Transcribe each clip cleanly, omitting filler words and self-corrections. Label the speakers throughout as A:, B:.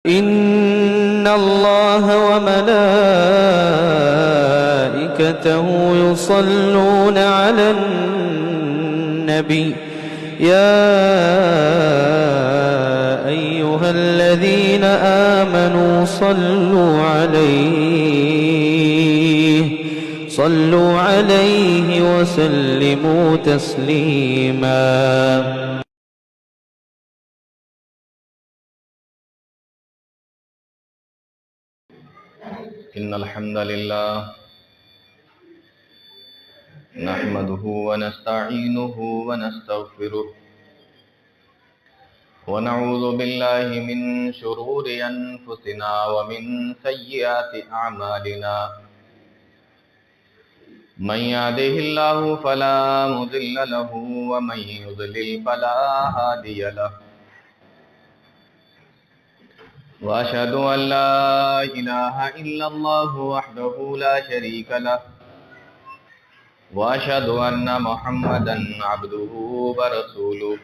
A: إن الله وملائكته يصلون على النبي يا أيها الذين آمنوا صلوا عليه وسلموا تسليما.
B: إن الحمد لله نحمده ونستعينه ونستغفره ونعوذ بالله من شرور أنفسنا ومن سيئات أعمالنا من يهده الله فلا مضل له ومن يضلل فلا هادي له وأشهد أن لا إله إلا الله وحده لا شريك له وأشهد أن محمدا عبده ورسوله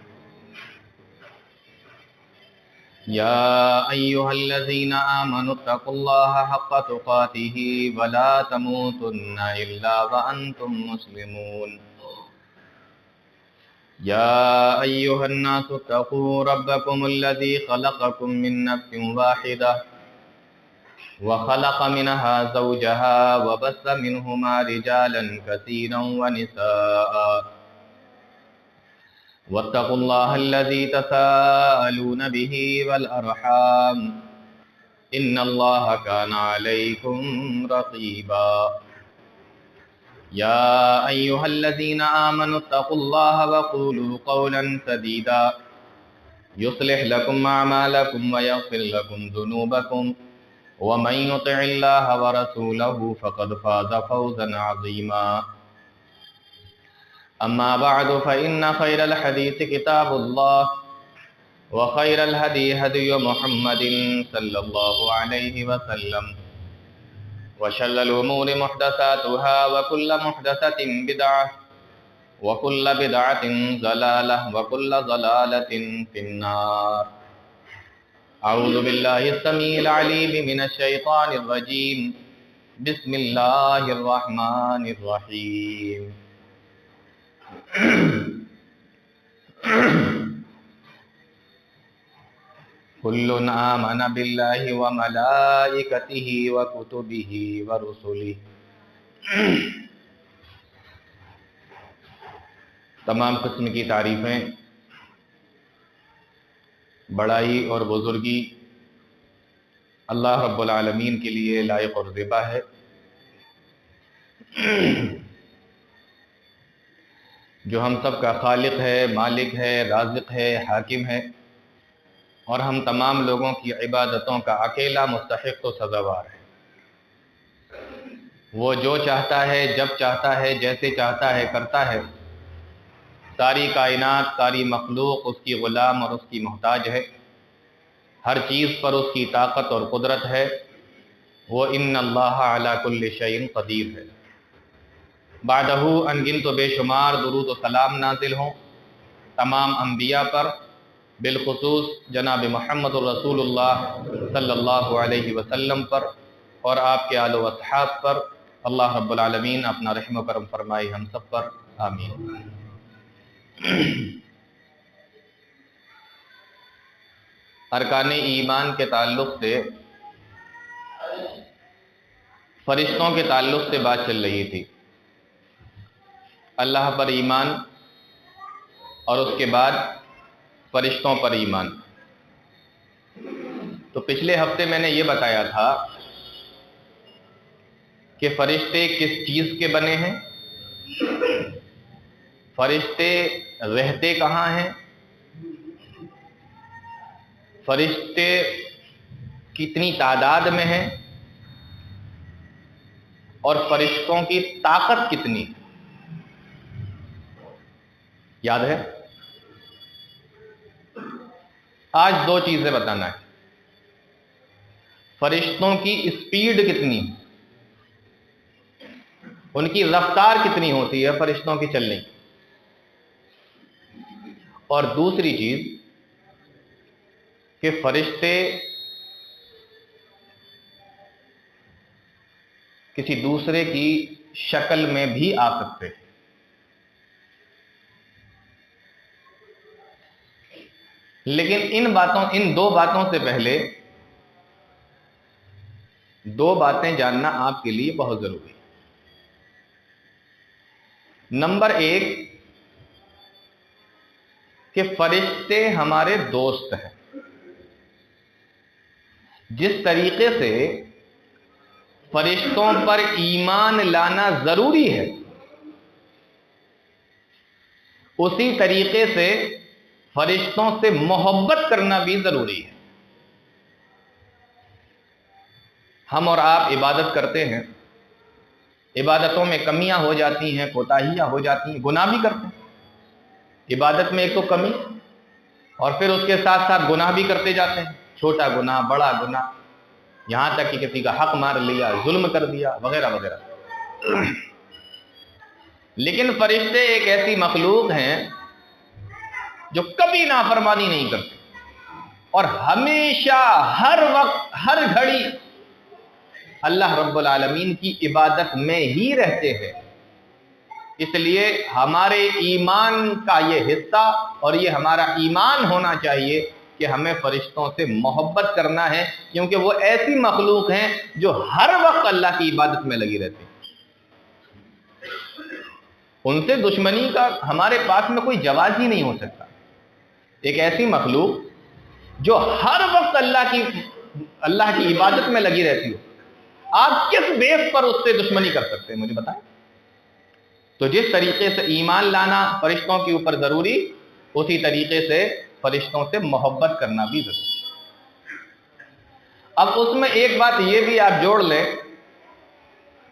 B: يا أيها الذين آمنوا اتقوا الله حق تقاته ولا تموتن إلا وأنتم مسلمون يا أيها الناس اتقوا ربكم الذي خلقكم من نفس واحدة وخلق منها زوجها وبث منهما رجالا كثيرا ونساء واتقوا الله الذي تساءلون به والأرحام إن الله كان عليكم رقيبا يا أيها الذين آمنوا اتقوا الله وقولوا قولا سديدا يصلح لكم أعمالكم ويغفر لكم ذنوبكم ومن يطع الله ورسوله فقد فاز فوزا عظيما أما بعد فإن خير الحديث كتاب الله وخير الهدي هدي محمد صلى الله عليه وسلم وشر الأمور محدثاتها وكل محدثة بدعة وكل بدعة ضلالة وكل ضلالة في النار. أعوذ بالله السميع العليم من الشيطان الرجيم. بسم الله الرحمن الرحيم. كل آمن بالله وملائكته وكتبه ورسله. تمام قسم کی تعریفیں، بڑائی اور بزرگی اللہ رب العالمین کے لیے لائق اور زیبا ہے، جو ہم سب کا خالق ہے، مالک ہے، رازق ہے، حاکم ہے، اور ہم تمام لوگوں کی عبادتوں کا اکیلا مستحق و سزاوار ہے۔ وہ جو چاہتا ہے، جب چاہتا ہے، جیسے چاہتا ہے کرتا ہے۔ ساری کائنات، ساری مخلوق اس کی غلام اور اس کی محتاج ہے۔ ہر چیز پر اس کی طاقت اور قدرت ہے۔ وہ ان اللہ علی کل شیء قدیر ہے۔ بعدہ انگنت و بے شمار درود و سلام نازل ہوں تمام انبیاء پر، بالخصوص جناب محمد الرسول اللہ صلی اللہ علیہ وسلم پر اور آپ کے آل و اصحاب پر۔ اللہ رب العالمین اپنا رحم و کرم فرمائے ہم سب پر، آمین۔ ارکان ایمان کے تعلق سے، فرشتوں کے تعلق سے بات چل رہی تھی۔ اللہ پر ایمان اور اس کے بعد فرشتوں پر ایمان۔ تو پچھلے ہفتے میں نے یہ بتایا تھا کہ فرشتے کس چیز کے بنے ہیں، فرشتے رہتے کہاں ہیں، فرشتے کتنی تعداد میں ہیں، اور فرشتوں کی طاقت کتنی، یاد ہے؟ آج دو چیزیں بتانا ہے۔ فرشتوں کی اسپیڈ کتنی، ان کی رفتار کتنی ہوتی ہے فرشتوں کی چلنے کی، اور دوسری چیز کہ فرشتے کسی دوسرے کی شکل میں بھی آ سکتے ہیں۔ لیکن ان دو باتوں سے پہلے دو باتیں جاننا آپ کے لیے بہت ضروری ہے۔ نمبر ایک کہ فرشتے ہمارے دوست ہیں۔ جس طریقے سے فرشتوں پر ایمان لانا ضروری ہے، اسی طریقے سے فرشتوں سے محبت کرنا بھی ضروری ہے۔ ہم اور آپ عبادت کرتے ہیں، عبادتوں میں کمیاں ہو جاتی ہیں، کوتاہیاں ہو جاتی ہیں، گناہ بھی کرتے ہیں۔ عبادت میں ایک تو کمی، اور پھر اس کے ساتھ ساتھ گناہ بھی کرتے جاتے ہیں، چھوٹا گناہ، بڑا گناہ، یہاں تک کہ کسی کا حق مار لیا، ظلم کر دیا، وغیرہ وغیرہ۔ لیکن فرشتے ایک ایسی مخلوق ہیں جو کبھی نافرمانی نہیں کرتے، اور ہمیشہ، ہر وقت، ہر گھڑی اللہ رب العالمین کی عبادت میں ہی رہتے ہیں۔ اس لیے ہمارے ایمان کا یہ حصہ اور یہ ہمارا ایمان ہونا چاہیے کہ ہمیں فرشتوں سے محبت کرنا ہے، کیونکہ وہ ایسی مخلوق ہیں جو ہر وقت اللہ کی عبادت میں لگی رہتی ہیں۔ ان سے دشمنی کا ہمارے پاس میں کوئی جواز ہی نہیں ہو سکتا۔ ایک ایسی مخلوق جو ہر وقت اللہ کی عبادت میں لگی رہتی ہو، آپ کس بیس پر اس سے دشمنی کر سکتے ہیں مجھے بتائیں؟ تو جس طریقے سے ایمان لانا فرشتوں کے اوپر ضروری، اسی طریقے سے فرشتوں سے محبت کرنا بھی ضروری۔ اب اس میں ایک بات یہ بھی آپ جوڑ لیں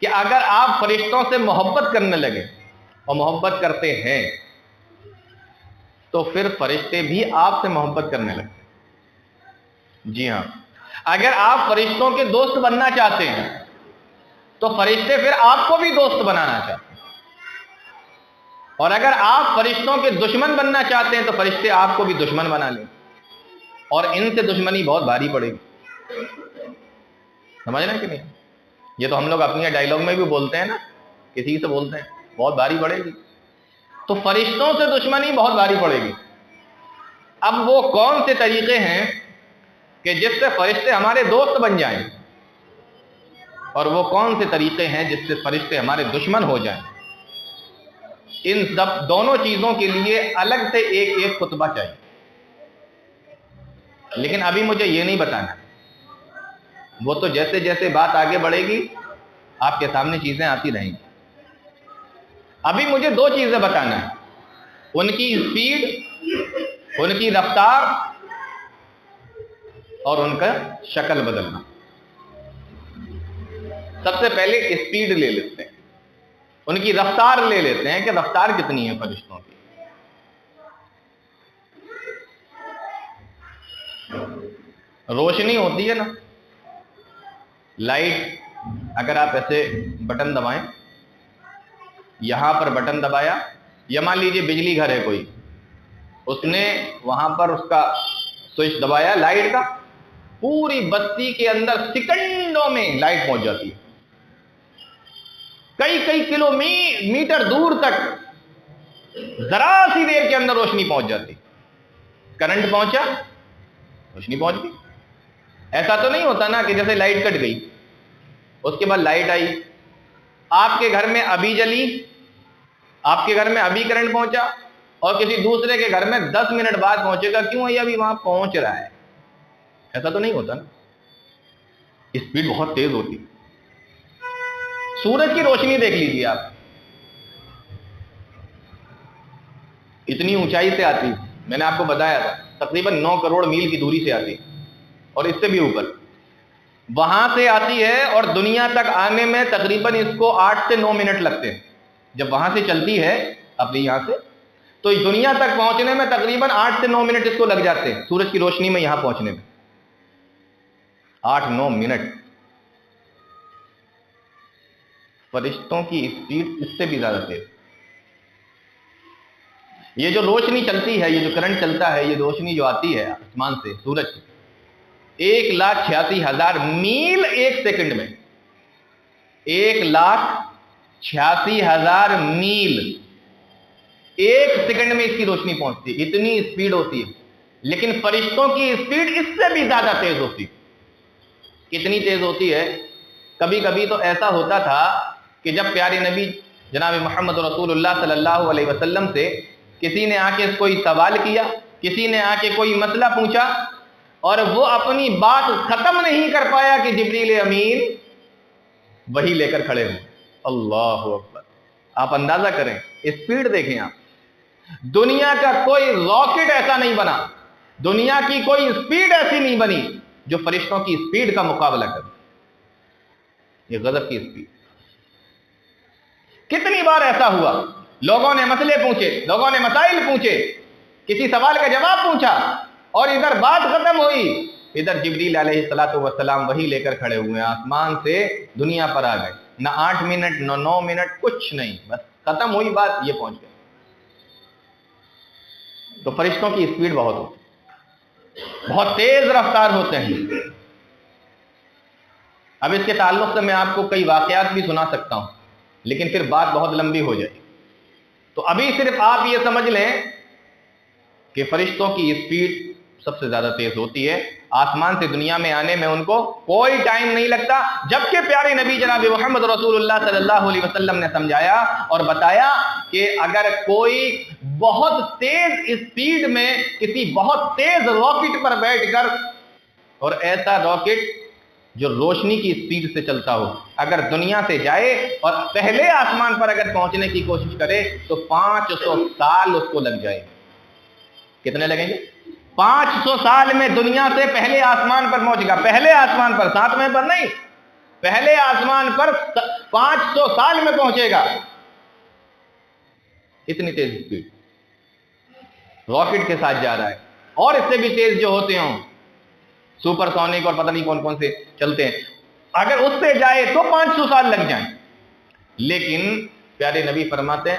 B: کہ اگر آپ فرشتوں سے محبت کرنے لگے اور محبت کرتے ہیں تو پھر فرشتے بھی آپ سے محبت کرنے لگتے۔ جی ہاں، اگر آپ فرشتوں کے دوست بننا چاہتے ہیں تو فرشتے پھر آپ کو بھی دوست بنانا چاہتے ہیں، اور اگر آپ فرشتوں کے دشمن بننا چاہتے ہیں تو فرشتے آپ کو بھی دشمن بنا لیں، اور ان سے دشمنی بہت بھاری پڑے گی۔ سمجھ رہے ہیں کہ نہیں؟ یہ تو ہم لوگ اپنی ڈائلاگ میں بھی بولتے ہیں نا، کسی سے بولتے ہیں بہت بھاری پڑے گی، تو فرشتوں سے دشمنی بہت بھاری پڑے گی۔ اب وہ کون سے طریقے ہیں کہ جس سے فرشتے ہمارے دوست بن جائیں، اور وہ کون سے طریقے ہیں جس سے فرشتے ہمارے دشمن ہو جائیں؟ ان دونوں چیزوں کے لیے الگ سے ایک خطبہ چاہیے، لیکن ابھی مجھے یہ نہیں بتانا، وہ تو جیسے جیسے بات آگے بڑھے گی آپ کے سامنے چیزیں آتی رہیں گی۔ ابھی مجھے دو چیزیں بتانا ہے، ان کی اسپیڈ، ان کی رفتار، اور ان کا شکل بدلنا۔ سب سے پہلے اسپیڈ لے لیتے ہیں، ان کی رفتار لے لیتے ہیں کہ رفتار کتنی ہے فرشتوں کی۔ روشنی ہوتی ہے نا، لائٹ، اگر آپ ایسے بٹن دبائیں، یہاں پر بٹن دبایا، یا مان لیجئے بجلی گھر ہے کوئی، اس نے وہاں پر اس کا سوئچ دبایا لائٹ کا، پوری بستی کے اندر سیکنڈوں میں لائٹ پہنچ جاتی ہے، کئی کلو میٹر دور تک ذرا سی دیر کے اندر روشنی پہنچ جاتی۔ کرنٹ پہنچا، روشنی پہنچ گئی۔ ایسا تو نہیں ہوتا نا کہ جیسے لائٹ کٹ گئی، اس کے بعد لائٹ آئی، آپ کے گھر میں ابھی جلی، آپ کے گھر میں ابھی کرنٹ پہنچا، اور کسی دوسرے کے گھر میں 10 منٹ بعد پہنچے گا، کیوں؟ یہ ابھی وہاں پہنچ رہا ہے۔ ایسا تو نہیں ہوتا نا، اسپیڈ بہت تیز ہوتی۔ سورج کی روشنی دیکھ لیجیے آپ، اتنی اونچائی سے آتی، میں نے آپ کو بتایا تھا تقریباً 9 کروڑ میل کی دوری سے آتی، اور اس سے بھی اوپر وہاں سے آتی ہے، اور دنیا تک آنے میں تقریباً اس کو 8 سے 9 منٹ لگتے ہیں۔ جب وہاں سے چلتی ہے اپنے یہاں سے، تو دنیا تک پہنچنے میں تقریباً 8 سے 9 منٹ اس کو لگ جاتے ہیں، سورج کی روشنی میں یہاں پہنچنے میں 8-9 منٹ۔ فرشتوں کی اسپیڈ اس سے بھی زیادہ تیز۔ یہ جو روشنی چلتی ہے، یہ جو کرنٹ چلتا ہے، یہ روشنی جو آتی ہے آسمان سے، سورج سے، 1,86,000 میل ایک سیکنڈ میں۔ 1,86,000 میل 1 سیکنڈ میں اس کی روشنی پہنچتی ہے، اتنی اسپیڈ ہوتی ہے۔ لیکن فرشتوں کی اسپیڈ اس سے بھی زیادہ تیز ہوتی ہے۔ کتنی تیز ہوتی ہے؟ کبھی کبھی تو ایسا ہوتا تھا کہ جب پیارے نبی جناب محمد رسول اللہ صلی اللہ علیہ وسلم سے کسی نے آ کے کوئی سوال کیا، کسی نے آ کے کوئی مسئلہ پوچھا اور وہ اپنی بات ختم نہیں کر پایا کہ جبریل امین وہی لے کر کھڑے ہوں۔ اللہ اکبر! آپ اندازہ کریں، اسپیڈ دیکھیں آپ۔ دنیا کا کوئی راکٹ ایسا نہیں بنا، دنیا کی کوئی اسپیڈ ایسی نہیں بنی جو فرشتوں کی اسپیڈ کا مقابلہ کرے۔ یہ غضب کی اسپیڈ۔ کتنی بار ایسا ہوا، لوگوں نے مسئلے پوچھے، لوگوں نے مسائل پوچھے، کسی سوال کا جواب پوچھا اور ادھر بات ختم ہوئی، ادھر جبریل علیہ السلام وہی لے کر کھڑے ہوئے ہیں، آسمان سے دنیا پر آ گئے۔ نہ 8 منٹ نہ 9 منٹ، کچھ نہیں، بس ختم ہوئی بات، یہ پہنچ گئے۔ تو فرشتوں کی اسپیڈ بہت ہوتی ہے، بہت تیز رفتار ہوتے ہیں۔ اب اس کے تعلق سے میں آپ کو کئی واقعات بھی سنا سکتا ہوں، لیکن پھر بات بہت لمبی ہو جائے گی۔ تو ابھی صرف آپ یہ سمجھ لیں کہ فرشتوں کی اسپیڈ سب سے زیادہ تیز ہوتی ہے، آسمان سے دنیا میں آنے میں ان کو کوئی ٹائم نہیں لگتا، جبکہ پیارے نبی جناب محمد رسول اللہ صلی اللہ علیہ وسلم نے سمجھایا اور بتایا کہ اگر کوئی بہت تیز اسپیڈ میں کسی بہت تیز راکٹ پر بیٹھ کر، اور ایسا راکٹ جو روشنی کی اسپیڈ سے چلتا ہو، اگر دنیا سے جائے اور پہلے آسمان پر اگر پہنچنے کی کوشش کرے تو 500 سال اس کو لگ جائے گے۔ کتنے لگیں گے؟ 500 سال میں دنیا سے پہلے آسمان پر پہنچے گا، پہلے آسمان پر، 7ویں پر نہیں، پہلے آسمان پر 500 سال میں پہنچے گا۔ اتنی تیز اسپیڈ راکٹ کے ساتھ جا رہا ہے، اور اس سے بھی تیز جو ہوتے ہوں سپر سونک اور پتہ نہیں کون کون سے چلتے ہیں، اگر اس سے جائے تو 500 سال لگ جائیں۔ لیکن پیارے نبی فرماتے ہیں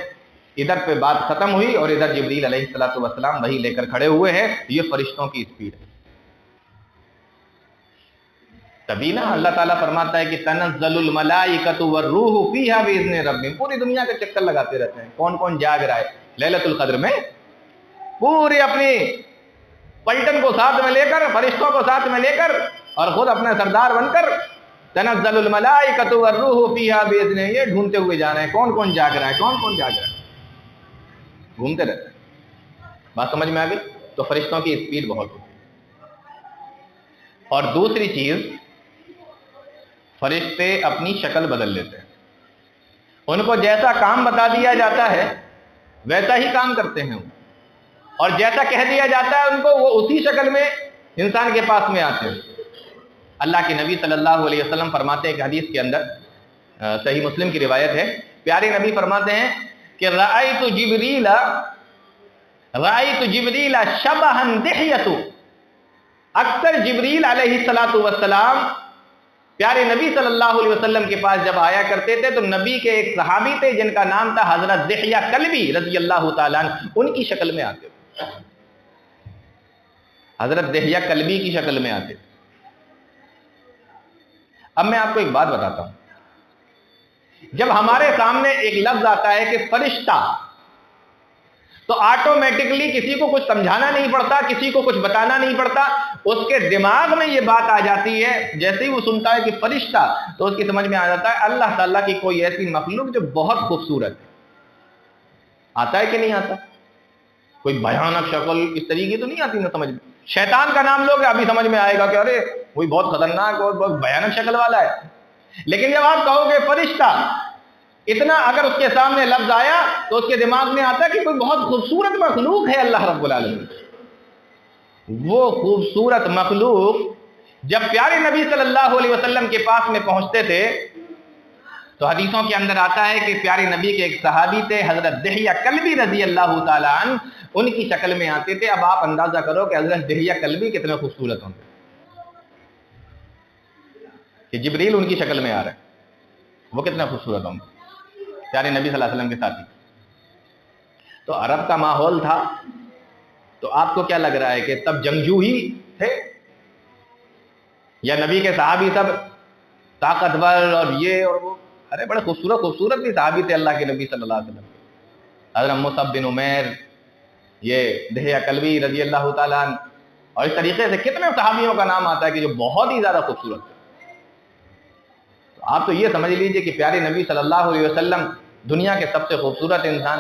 B: ادھر پہ بات ختم ہوئی اور ادھر جبریل علیہ السلام وہی لے کر کھڑے ہوئے ہیں۔ یہ فرشتوں کی اسپیڈ ہے۔ تبھی نا اللہ تعالیٰ فرماتا ہے کہ تنزل الملائکۃ والروح فیہا باذن ربہم، پوری دنیا کا چکر لگاتے رہتے ہیں، کون کون جاگ رہا ہے لیلۃ القدر میں، پوری اپنی پلٹن کو ساتھ میں لے کر، فرشتوں کو ساتھ میں لے کر، اور خود اپنا سردار بن کر تنزل الملائکۃ والروح فیہا باذن، یہ ڈھونڈتے ہوئے جا رہے ہیں کون کون جاگ رہا ہے، کون کون جاگ رہا ہے، گھومتے رہتے ہیں۔ بات سمجھ میں آ گئی؟ تو فرشتوں کی اسپیڈ بہت ہوتی ہے۔ اور دوسری چیز، فرشتے اپنی شکل بدل لیتے ہیں، ان کو جیسا کام بتا دیا جاتا ہے ویسا ہی کام کرتے ہیں، اور جیسا کہہ دیا جاتا ہے ان کو، وہ اسی شکل میں انسان کے پاس میں آتے ہیں۔ اللہ کے نبی صلی اللہ علیہ وسلم فرماتے ہیں کہ حدیث کے اندر، صحیح مسلم کی روایت ہے، پیارے نبی فرماتے ہیں کہ رأیت جبریل شبہا دحیۃ، اکثر جبریل علیہ السلام پیارے نبی صلی اللہ علیہ وسلم کے پاس جب آیا کرتے تھے تو نبی کے ایک صحابی تھے جن کا نام تھا حضرت دحیہ کلبی رضی اللہ تعالیٰ عنہ، ان کی شکل میں آتے، حضرت دحیہ کلبی کی شکل میں آتے۔ اب میں آپ کو ایک بات بتاتا ہوں، جب ہمارے سامنے ایک لفظ آتا ہے کہ فرشتہ، تو آٹومیٹکلی کسی کو کچھ سمجھانا نہیں پڑتا، کسی کو کچھ بتانا نہیں پڑتا، اس کے دماغ میں یہ بات آ جاتی ہے، جیسے ہی وہ سنتا ہے کہ فرشتہ، تو اس کی سمجھ میں آ جاتا ہے اللہ تعالیٰ کی کوئی ایسی مخلوق جو بہت خوبصورت ہے۔ آتا ہے کہ نہیں آتا؟ کوئی بھیانک شکل اس طریقے تو نہیں آتی نا سمجھ میں۔ شیطان کا نام لوگ ابھی سمجھ میں آئے گا کہ ارے کوئی بہت خطرناک اور بہت بھیانک شکل والا ہے، لیکن جب آپ کہو گے فرشتہ، اتنا اگر اس کے سامنے لفظ آیا تو اس کے دماغ میں آتا ہے کہ کوئی بہت خوبصورت مخلوق ہے اللہ رب العالمین۔ وہ خوبصورت مخلوق جب پیارے نبی صلی اللہ علیہ وسلم کے پاس میں پہنچتے تھے تو حدیثوں کے اندر آتا ہے کہ پیارے نبی کے ایک صحابی تھے حضرت دحیہ کلبی رضی اللہ تعالیٰ عنہ، ان کی شکل میں آتے تھے۔ اب آپ اندازہ کرو کہ حضرت دحیہ کلبی کتنے خوبصورت ہوں گے کہ جبریل ان کی شکل میں آ رہے ہیں، وہ کتنے خوبصورت ہوں گے پیارے نبی صلی اللہ علیہ وسلم کے ساتھی۔ تو عرب کا ماحول تھا، تو آپ کو کیا لگ رہا ہے کہ تب جنگجو ہی تھے یا نبی کے صحابی سب طاقتور اور یہ اور وہ؟ ارے بڑے خوبصورت خوبصورت بھی صحابی تھے اللہ کے نبی صلی اللہ علیہ وسلم. حضرت مصعب بن عمیر، یہ دہیہ کلبی رضی اللہ تعالیٰ عنہ، اور اس طریقے سے کتنے صحابیوں کا نام آتا ہے کہ جو بہت ہی زیادہ خوبصورت تھے. تو آپ تو یہ سمجھ لیجئے کہ پیارے نبی صلی اللہ علیہ وسلم دنیا کے سب سے خوبصورت انسان،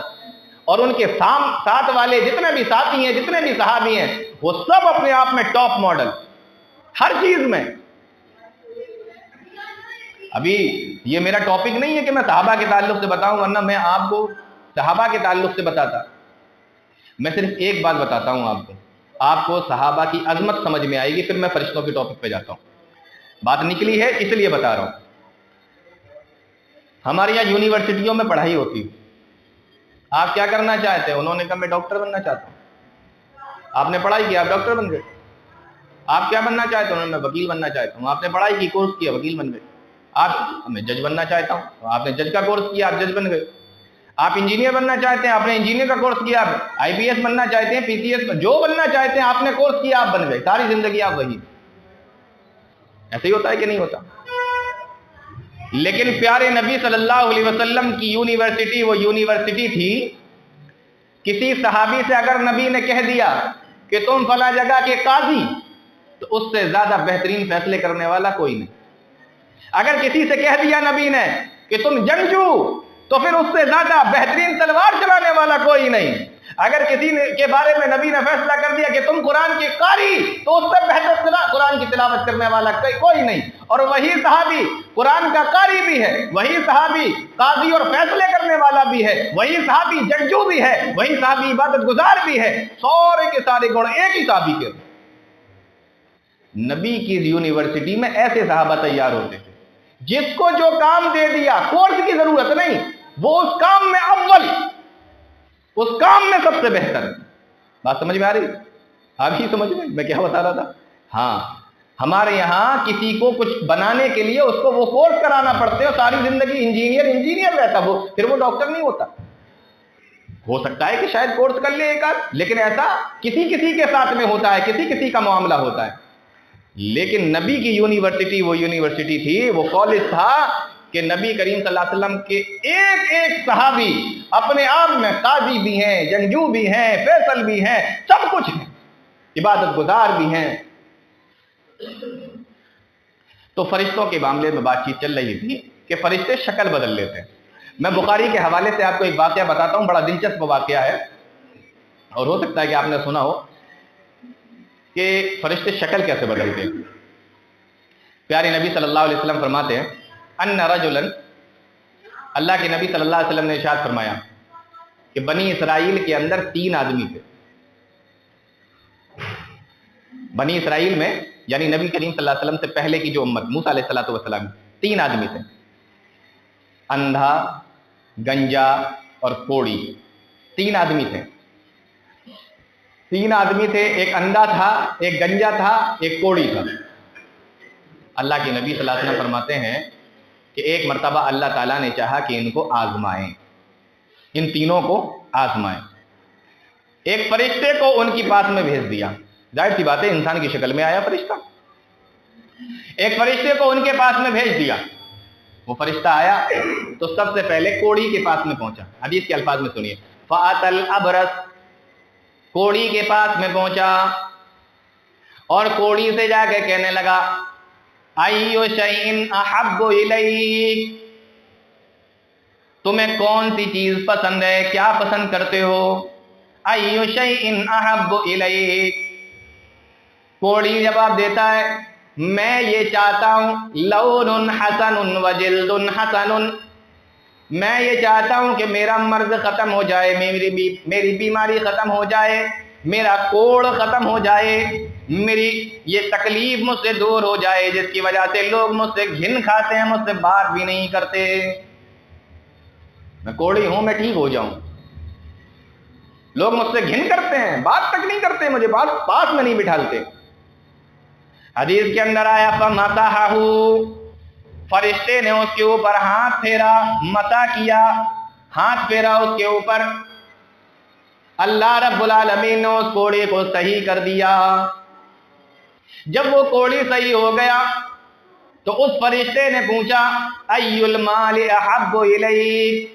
B: اور ان کے ساتھ والے جتنے بھی ساتھی ہیں، جتنے بھی صحابی ہیں، وہ سب اپنے آپ میں ٹاپ ماڈل ہر چیز میں. ابھی یہ میرا ٹاپک نہیں ہے کہ میں صحابہ کے تعلق سے بتاؤں، ورنہ میں آپ کو صحابہ کے تعلق سے بتاتا. میں صرف ایک بات بتاتا ہوں آپ کو صحابہ کی عظمت سمجھ میں آئے گی، پھر میں فرشتوں کے ٹاپک پہ جاتا ہوں. بات نکلی ہے اس لیے بتا رہا ہوں. ہمارے یہاں یونیورسٹیوں میں پڑھائی ہوتی ہے. آپ کیا کرنا چاہتے ہیں؟ انہوں نے کہا میں ڈاکٹر بننا چاہتا ہوں. آپ نے پڑھائی کی، آپ ڈاکٹر بن گئے. آپ کیا بننا چاہتے ہیں؟ انہوں نے میں وکیل بننا چاہتا ہوں. آپ نے پڑھائی کی، کورس کیا، وکیل بن گئے. آپ میں جج بننا چاہتا ہوں، آپ نے جج کا کورس کیا، آپ جج بن گئے. آپ انجینئر بننا چاہتے ہیں، آپ نے انجینئر کا کورس کیا، آپ آئی پی ایس بننا چاہتے ہیں، پی سی ایس، جو بننا چاہتے ہیں آپ نے کورس کیا، آپ بن گئے. ساری زندگی آپ وہی. ایسے ہی ہوتا ہے کہ نہیں ہوتا؟ لیکن پیارے نبی صلی اللہ علیہ وسلم کی یونیورسٹی وہ یونیورسٹی تھی، کسی صحابی سے اگر نبی نے کہہ دیا کہ تم فلاں جگہ کے قاضی، تو اس سے زیادہ بہترین فیصلے کرنے والا کوئی نہیں. اگر کسی سے کہہ دیا نبی نے کہ تم جنگجو، تو پھر اس سے زیادہ بہترین تلوار چلانے والا کوئی نہیں. اگر کسی کے بارے میں نبی نے فیصلہ کر دیا کہ تم قرآن کے قاری، تو اس سے بہتر قرآن کی تلاوت کرنے والا کوئی نہیں. اور وہی صحابی قرآن کا قاری بھی ہے، وہی صحابی قاضی اور فیصلے کرنے والا بھی ہے، وہی صحابی جنگجو بھی ہے، وہی صحابی عبادت گزار بھی ہے. سارے کے سارے گن ایک ہی صحابی کے. نبی کی یونیورسٹی میں ایسے صحابہ تیار ہوتے تھے جس کو جو کام دے دیا، کورس کی ضرورت نہیں، وہ اس کام میں اول، اس کام میں سب سے بہتر. بات سمجھ میں آ رہی؟ آپ ہی سمجھ میں کیا بتا رہا تھا. ہاں، ہمارے یہاں کسی کو کچھ بنانے کے لیے اس کو وہ کورس کرانا پڑتے ہیں، ساری زندگی انجینئر رہتا وہ، پھر وہ ڈاکٹر نہیں ہوتا. ہو سکتا ہے کہ شاید کورس کر لے ایک آدھ، لیکن ایسا کسی کے ساتھ میں ہوتا ہے، کسی کا معاملہ ہوتا ہے. لیکن نبی کی یونیورسٹی وہ یونیورسٹی تھی، وہ کالج تھا کہ نبی کریم صلی اللہ علیہ وسلم کے ایک ایک صحابی اپنے آپ میں قاضی بھی ہیں، جنگجو بھی ہیں، فیصل بھی ہیں، سب کچھ ہیں، عبادت گزار بھی ہیں. تو فرشتوں کے معاملے میں بات چیت چل رہی تھی کہ فرشتے شکل بدل لیتے ہیں. میں بخاری کے حوالے سے آپ کو ایک واقعہ بتاتا ہوں، بڑا دلچسپ واقعہ ہے، اور ہو سکتا ہے کہ آپ نے سنا ہو کہ فرشتے شکل کیسے بدلتے ہیں. پیارے نبی صلی اللہ علیہ وسلم فرماتے ہیں ان رجلا، اللہ کے نبی صلی اللہ علیہ وسلم نے ارشاد فرمایا کہ بنی اسرائیل کے اندر 3 آدمی تھے. بنی اسرائیل میں یعنی نبی کریم صلی اللہ علیہ وسلم سے پہلے کی جو امت، موسیٰ علیہ السلام، 3 آدمی تھے. اندھا، گنجا اور کوڑی. 3 آدمی تھے. 3 آدمی تھے، ایک اندھا تھا، ایک گنجا تھا، ایک کوڑی تھا. اللہ کے نبی صلی اللہ علیہ وسلم فرماتے ہیں کہ ایک مرتبہ اللہ تعالیٰ نے چاہا کہ ان کو آزمائیں، ان تینوں کو آزمائیں. ایک فرشتے کو ان کی پاس میں بھیج دیا. ظاہر سی بات ہے، انسان کی شکل میں آیا فرشتہ. ایک فرشتے کو ان کے پاس میں بھیج دیا. وہ فرشتہ آیا تو سب سے پہلے کوڑی کے پاس میں پہنچا. حدیث کے الفاظ میں سنیے، فَأَتَى الْأَبْرَصَ، کوڑی کے پاس میں پہنچا اور کوڑی سے جا کے کہنے لگا اَيُّ شَيْءٍ أَحَبُّ إِلَيْكَ، تمہیں کون سی چیز پسند ہے، کیا پسند کرتے ہو؟ اَيُّ شَيْءٍ أَحَبُّ إِلَيْكَ، کوڑی جواب دیتا ہے میں یہ چاہتا ہوں لون حسن وجلد حسن، میں یہ چاہتا ہوں کہ میرا مرض ختم ہو جائے، میری بیماری ختم ہو جائے، میرا کوڑ ختم ہو جائے، میری یہ تکلیف مجھ سے دور ہو جائے جس کی وجہ سے لوگ مجھ سے گھن کھاتے ہیں، مجھ سے بات بھی نہیں کرتے. میں کوڑی ہوں، میں ٹھیک ہو جاؤں. لوگ مجھ سے گھن کرتے ہیں، بات تک نہیں کرتے، مجھے پاس میں نہیں بٹھالتے. حدیث کے اندر آیا فَمَسَحَهُ، فرشتے نے اس کے اوپر ہاتھ پھیرا، مسح کیا، ہاتھ پھیرا اس کے اوپر. اللہ رب العالمین نے اس کوڑی کو صحیح کر دیا. جب وہ کوڑی صحیح ہو گیا تو اس فرشتے نے پوچھا ای المال احب الیک،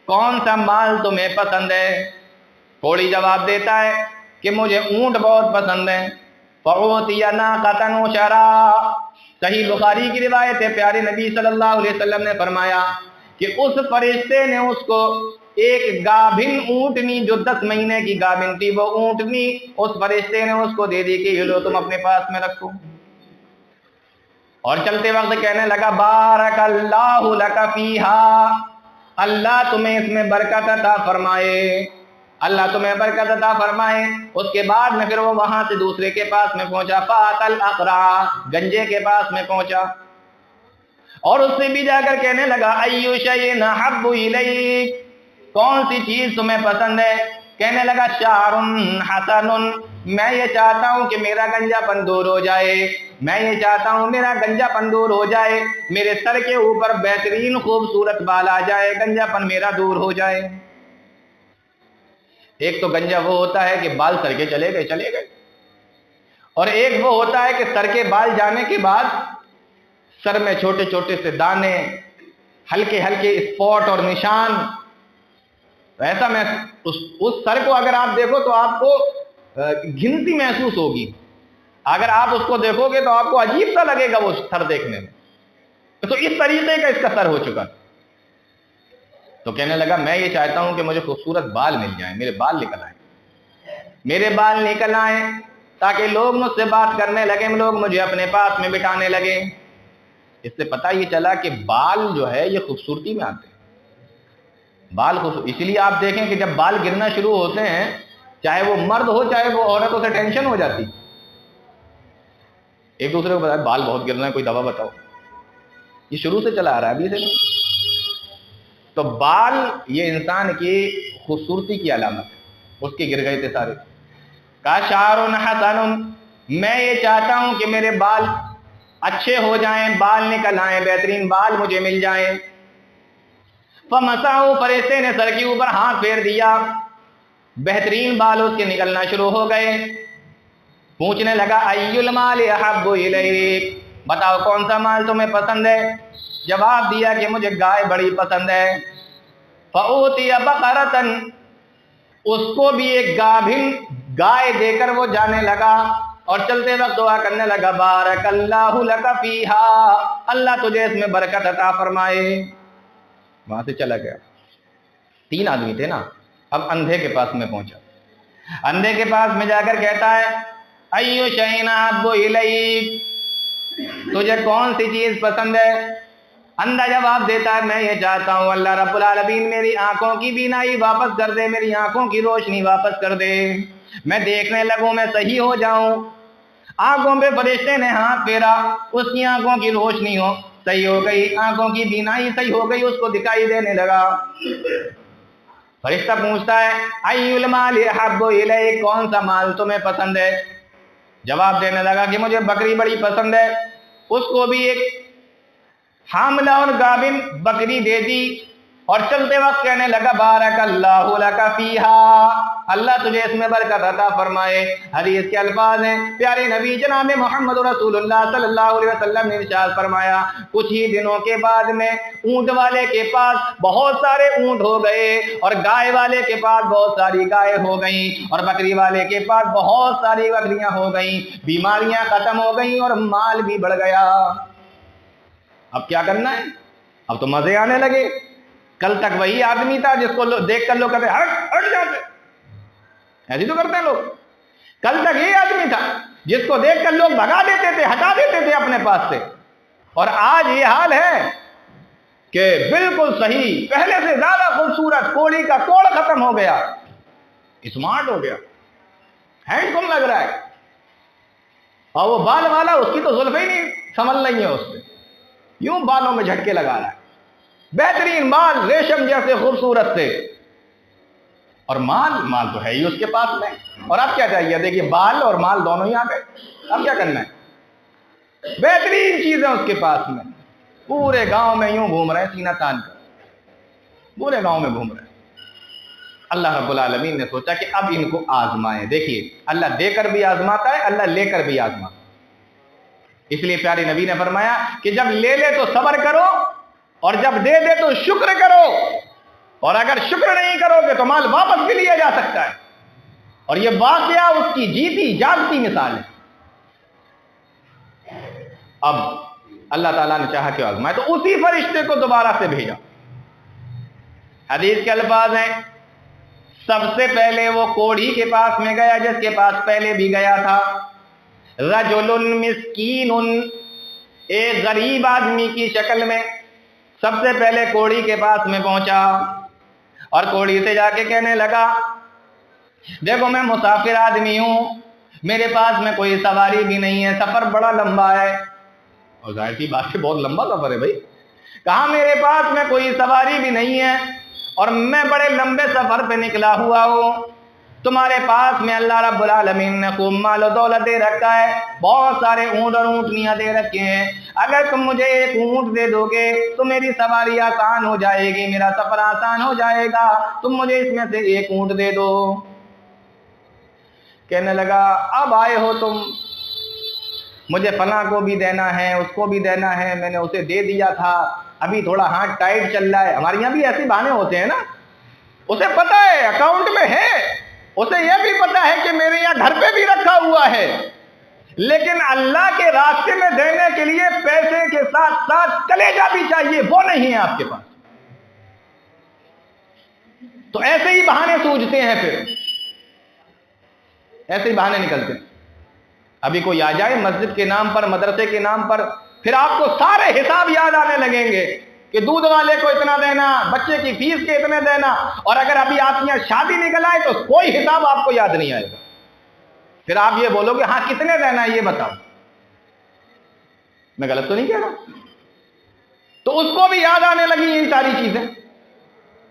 B: کون سا مال تمہیں پسند ہے؟ کوڑی جواب دیتا ہے کہ مجھے اونٹ بہت پسند ہے۔ فعوتی ناقۃ وشرا، صحیح بخاری کی روایت ہے، پیارے نبی صلی اللہ علیہ وسلم نے فرمایا کہ اس فرشتے نے اس کو ایک گابھن اونٹنی، جو 10 مہینے کی گابھن تھی، وہ اونٹنی اس فرشتے نے اس کو دے دی کہ یہ لو تم اپنے پاس میں رکھو۔ اور چلتے وقت کہنے لگا بارک اللہ لک فیہا، اللہ تمہیں اس میں برکت عطا فرمائے، اللہ تمہیں برکت عطا فرمائے۔ اس کے بعد میں پھر وہ وہاں سے دوسرے کے پاس میں پہنچا، فات الاقرع، گنجے کے پاس میں پہنچا، اور اس سے بھی جا کر کہنے لگا ایو شیء احب الیک، کون سی چیز تمہیں پسند ہے؟ کہنے لگا شعر حسن، میں یہ چاہتا ہوں کہ میرا گنجا پن دور ہو جائے، میں یہ چاہتا ہوں میرا گنجا پن دور ہو جائے، میرے سر کے اوپر بہترین خوبصورت بال آ جائے، گنجا پن میرا دور ہو جائے۔ ایک تو گنجا وہ ہوتا ہے کہ بال سر کے چلے گئے، اور ایک وہ ہوتا ہے کہ سر کے بال جانے کے بعد سر میں چھوٹے چھوٹے سے دانے، ہلکے ہلکے اسپاٹ اور نشان۔ ایسا میں اس سر کو اگر آپ دیکھو تو آپ کو گھنتی محسوس ہوگی، اگر آپ اس کو دیکھو گے تو آپ کو عجیب سا لگے گا وہ سر دیکھنے میں۔ تو اس طریقے کا اس کا سر ہو چکا۔ تو کہنے لگا میں یہ چاہتا ہوں کہ مجھے خوبصورت بال مل جائیں، میرے بال نکل آئیں، میرے بال نکل آئیں تاکہ لوگ مجھ سے بات کرنے لگیں، لوگ مجھے اپنے پاس میں بٹھانے لگیں۔ اس سے پتہ یہ چلا کہ بال جو ہے یہ خوبصورتی میں آتے ہیں، بال اسی لیے آپ دیکھیں کہ جب بال گرنا شروع ہوتے ہیں، چاہے وہ مرد ہو چاہے وہ عورت ہو، سے ٹینشن ہو جاتی، ایک دوسرے کو بتایا بال بہت گرنا ہے، کوئی دوا بتاؤ، یہ شروع سے چلا آ رہا ہے ابھی سے نہیں۔ تو بال یہ انسان کی خوبصورتی کی علامت ہے، اس کے گر گئے تھے سارے۔ کا شعر حسن، میں یہ چاہتا ہوں کہ میرے بال اچھے ہو جائیں، بال نکل آئیں، بہترین بال مجھے مل جائیں۔ فمسحوا، فرشتے نے سر کے اوپر ہاتھ پھیر دیا، بہترین بال اس کے نکلنا شروع ہو گئے۔ پوچھنے لگا ای المال احب الیک، بتاؤ کون سا مال تمہیں پسند ہے؟ جواب دیا کہ مجھے گائے بڑی پسند ہے۔ فأوتی بقرۃ، اس کو بھی ایک گابھن گائے دے کر وہ جانے لگا، اور چلتے وقت دعا کرنے لگا بارک اللہ لک فیہا، اللہ تجھے اس میں برکت عطا فرمائے۔ وہاں سے چلا گیا۔ 3 آدمی تھے نا، اب اندھے کے پاس میں پہنچا، اندھے کے پاس میں جا کر کہتا ہے ایو شیء احب الیک، تجھے کون سی چیز پسند ہے؟ اندھا جواب دیتا ہے میں یہ چاہتا ہوں اللہ رب العالمین میری آنکھوں کی بینائی واپس کر دے، میری آنکھوں کی روشنی واپس کر دے، میں دیکھنے لگوں، میں صحیح ہو جاؤں۔ آنکھوں پہ فرشتے نے ہاتھ پھیرا، اس کی آنکھوں کی روشنی صحیح ہو گئی، آنکھوں کی بینائی صحیح ہو گئی، اس کو دکھائی دینے لگا۔ فرشتہ پوچھتا ہے ای المال احب الیک، کون سا مال تمہیں پسند ہے؟ جواب دینے لگا کہ مجھے بکری بڑی پسند ہے۔ اس کو بھی ایک حاملہ اور گابن بکری دے دی، اور چلتے وقت کہنے لگا بارک اللہ لک فیہا، اللہ تجھے اس میں برکت عطا فرمائے۔ حدیث کے الفاظ ہیں، پیارے نبی جناب محمد رسول اللہ صلی اللہ علیہ وسلم نے ارشاد فرمایا کچھ ہی دنوں کے بعد میں اونٹ والے کے پاس بہت سارے اونٹ ہو گئے، اور گائے والے کے پاس بہت ساری گائے ہو گئیں، اور بکری والے کے پاس بہت ساری بکریاں ہو گئیں، بیماریاں ختم ہو گئیں اور مال بھی بڑھ گیا۔ اب کیا کرنا ہے؟ اب تو مزے آنے لگے۔ کل تک وہی آدمی تھا جس کو دیکھ کر لوگ کہتے ہٹ جاتے، ایسے تو کرتے ہیں لوگ۔ کل تک یہ آدمی تھا جس کو دیکھ کر لوگ بھگا دیتے تھے، ہٹا دیتے تھے اپنے پاس سے، اور آج یہ حال ہے کہ بالکل صحیح، پہلے سے زیادہ خوبصورت، کوڑی کا کوڑ ختم ہو گیا، اسمارٹ ہو گیا، ہینڈسم لگ رہا ہے، اور وہ بال والا اس کی تو زلفیں ہی نہیں سنبھل رہی ہیں، اس سے یوں بالوں میں جھٹکے لگا رہا ہے، بہترین بال ریشم جیسے خوبصورت تھے، اور مال تو ہے ہی اس کے پاس میں، اور اب کیا چاہیے؟ دیکھیے بال اور مال دونوں ہی آ گئے، اب کیا کرنا ہے؟ بہترین چیزیں اس کے پاس میں، پورے گاؤں میں یوں گھوم رہے ہیں سینہ تان کر، پورے گاؤں میں گھوم رہے ہیں۔ اللہ رب العالمین نے سوچا کہ اب ان کو آزمائیں۔ دیکھیے اللہ دے کر بھی آزماتا ہے، اللہ لے کر بھی آزماتا ہے۔ اس لیے پیارے نبی نے فرمایا کہ جب لے لے تو صبر کرو اور جب دے دے تو شکر کرو، اور اگر شکر نہیں کرو گے تو مال واپس بھی لیا جا سکتا ہے۔ اور یہ واقعہ اس کی جیتی جاگتی مثال ہے۔ اب اللہ تعالیٰ نے چاہا کہ آزمائے تو اسی فرشتے کو دوبارہ سے بھیجا۔ حدیث کے الفاظ ہیں، سب سے پہلے وہ کوڑھی کے پاس میں گیا جس کے پاس پہلے بھی گیا تھا، رجل مسکین، ایک غریب آدمی کی شکل میں سب سے پہلے کوڑھی کے پاس میں پہنچا اور کوڑھی سے جا کے کہنے لگا، دیکھو میں مسافر آدمی ہوں، میرے پاس میں کوئی سواری بھی نہیں ہے، سفر بڑا لمبا ہے۔ اور ظاہر سی بات ہے بہت لمبا سفر ہے بھائی۔ کہا میرے پاس میں کوئی سواری بھی نہیں ہے اور میں بڑے لمبے سفر پہ نکلا ہوا ہوں، تمہارے پاس میں اللہ رب العالمین نے خوب مال و دولت دے رکھا ہے، بہت سارے اونٹ اور اونٹنیاں دے رکھے ہیں، اگر تم مجھے ایک اونٹ دے دو گے تو میری سواری آسان ہو جائے گی، میرا سفر آسان ہو جائے گا، تم مجھے اس میں سے ایک اونٹ دے دو۔ کہنے لگا، اب آئے ہو تم، مجھے فلاں کو بھی دینا ہے، اس کو بھی دینا ہے، میں نے اسے دے دیا تھا، ابھی تھوڑا ہاتھ ٹائٹ چل رہا ہے۔ ہمارے یہاں بھی ایسے بہانے ہوتے ہیں نا، اسے پتا ہے اکاؤنٹ میں ہے، اسے یہ بھی پتا ہے کہ میرے یہاں گھر پہ بھی رکھا ہوا ہے، لیکن اللہ کے راستے میں دینے کے لیے پیسے کے ساتھ ساتھ کلیجہ بھی چاہیے، وہ نہیں ہے آپ کے پاس۔ تو ایسے ہی بہانے سوچتے ہیں، پھر ایسے ہی بہانے نکلتے ہیں۔ ابھی کوئی آ جائے مسجد کے نام پر، مدرسے کے نام پر، پھر آپ کو سارے حساب یاد آنے لگیں گے کہ دودھ والے کو اتنا دینا، بچے کی فیس کے اتنے دینا، اور اگر ابھی آپ یہاں شادی نکل آئے تو کوئی حساب آپ کو یاد نہیں آئے گا۔ پھر آپ یہ بولو گے ہاں کتنے دینا ہے یہ بتاؤ، میں غلط تو نہیں کہہ رہا؟ تو اس کو بھی یاد آنے لگی یہ ساری چیزیں،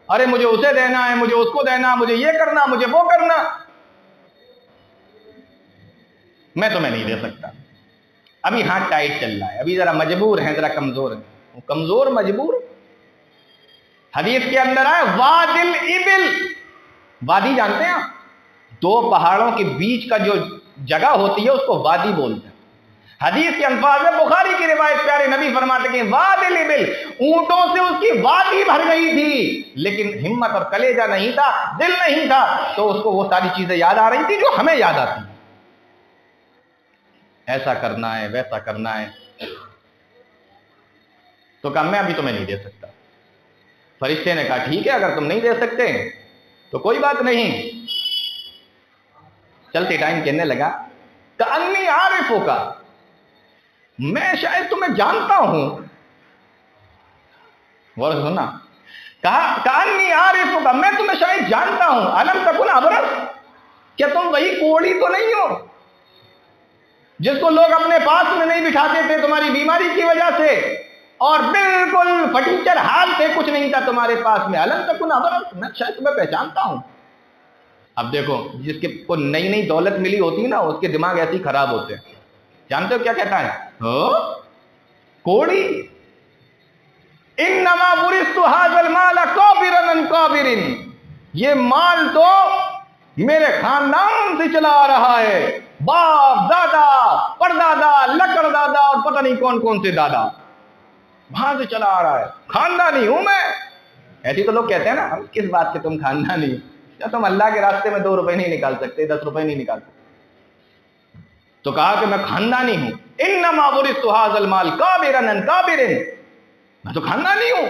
B: ارے مجھے اسے دینا ہے، مجھے اس کو دینا، مجھے یہ کرنا، مجھے وہ کرنا، میں تمہیں نہیں دے سکتا، ابھی ہاتھ ٹائٹ چل رہا ہے، ابھی ذرا مجبور ہیں، ذرا کمزور ہیں۔ کمزور مجبور، حدیث کے اندر ہے وادی الابل، وادی جانتے ہیں آپ؟ دو پہاڑوں کے بیچ کا جو جگہ ہوتی ہے اس کو وادی بولتے ہیں۔ حدیث کے الفاظ میں بخاری کی روایت، پیارے نبی فرماتے ہیں وادی الابل، اونٹوں سے اس کی وادی بھر گئی تھی، لیکن ہمت اور کلیجہ نہیں تھا، دل نہیں تھا، تو اس کو وہ ساری چیزیں یاد آ رہی تھی جو ہمیں یاد آتی ہیں، ایسا کرنا ہے، ویسا کرنا ہے۔ تو کہا میں ابھی تمہیں نہیں دے سکتا۔ فرشتے نے کہا ٹھیک ہے، اگر تم نہیں دے سکتے تو کوئی بات نہیں۔ چلتے ٹائم کہنے لگا کأنی عارفک، میں شاید تمہیں جانتا ہوں۔ غور سے سننا، کہا کأنی عارفک، میں تمہیں شاید جانتا ہوں۔ الم تکن ابرص، کیا تم وہی کوڑی تو نہیں ہو جس کو لوگ اپنے پاس میں نہیں بٹھاتے تھے تمہاری بیماری کی وجہ سے، اور بالکل فٹیچر حال تھے، کچھ نہیں تھا تمہارے پاس میں؟ الم تکن ابرص، میں شاید تمہیں پہچانتا ہوں۔ اب دیکھو جس کے کو نئی نئی دولت ملی ہوتی ہے نا، اس کے دماغ ایسے ہی خراب ہوتے ہیں۔ جانتے ہو کیا کہتا ہے؟ کوڑی، انما ورثت هذا المال كابرا عن كابر، یہ مال تو میرے خاندان سے چلا آ رہا ہے، باپ دادا پردادا لکڑ دادا اور پتہ نہیں کون کون سے دادا، وہاں سے چلا آ رہا ہے، خاندانی ہوں میں۔ ایسی تو لوگ کہتے ہیں نا، کس بات کے تم خاندانی ہو؟ کیا تم اللہ کے راستے میں 2 روپے نہیں نکال سکتے، 10 روپے نہیں نکال سکتے؟ تو کہا کہ میں خاندانی ہوں، انما ورثت هذا المال كابرا عن كابر، میں تو خاندانی ہوں۔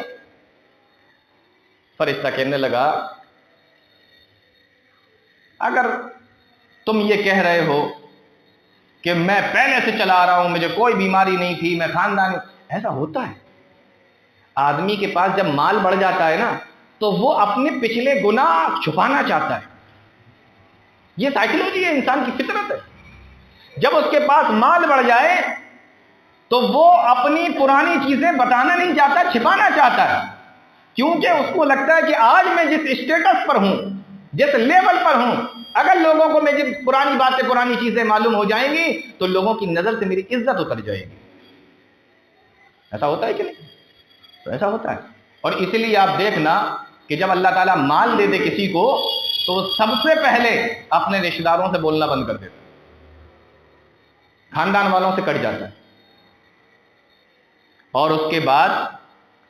B: فرشتہ کہنے لگا اگر تم یہ کہہ رہے ہو کہ میں پہلے سے چلا آ رہا ہوں، مجھے کوئی بیماری نہیں تھی، میں خاندانی، ایسا ہوتا ہے آدمی کے پاس جب مال بڑھ جاتا ہے نا تو وہ اپنے پچھلے گناہ چھپانا چاہتا ہے، یہ سائیکولوجی ہے، انسان کی فطرت ہے۔ جب اس کے پاس مال بڑھ جائے تو وہ اپنی پرانی چیزیں بتانا نہیں چاہتا، چھپانا چاہتا ہے، کیونکہ اس کو لگتا ہے کہ آج میں جس اسٹیٹس پر ہوں، جس لیول پر ہوں، اگر لوگوں کو میری پرانی باتیں، پرانی چیزیں معلوم ہو جائیں گی تو لوگوں کی نظر سے میری عزت اتر جائے گی۔ ایسا ہوتا ہے کہ نہیں؟ تو ایسا ہوتا ہے، اور اسی لیے آپ دیکھنا کہ جب اللہ تعالیٰ مال دے دے کسی کو تو وہ سب سے پہلے اپنے رشتہ داروں سے بولنا بند کر دیتا ہے، خاندان والوں سے کٹ جاتا ہے، اور اس کے بعد